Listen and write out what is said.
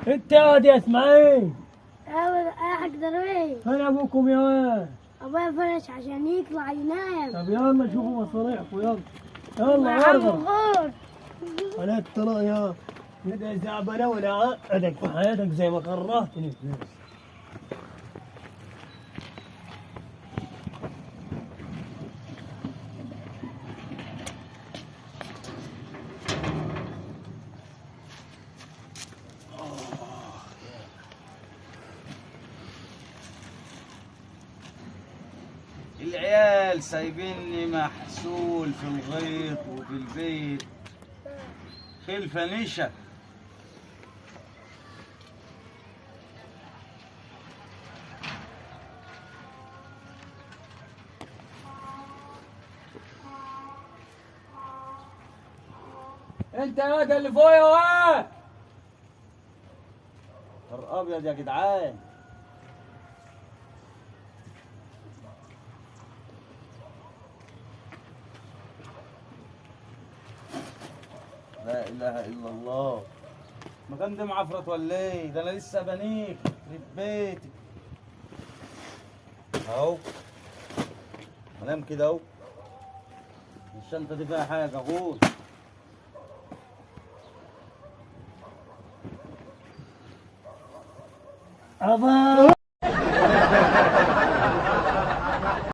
انت يا واد يا اسماعيل، ايوه حاج درويش. فين ابوكم يا واد؟ ابويا فرش عشان يطلع ينام. طب يلا شوفوا مصالحكم، يلا يلا مع عم ارجع. غور. على الطلاق يا لا زعبله ولا عقدك في حياتك زي ما كرهتني في نفسي. العيال سايبيني محسول في الغيط وفي البيت خلفة نشا. انت يا واد اللي فوق يا واد. نهار ابيض يا جدعان. لا اله الا الله. المكان ده معفرت ولا ايه؟ ده انا لسه بنيك يخرب بيتي. اهو انام كده اهو. الشنطه دي فيها حاجه غور. أبا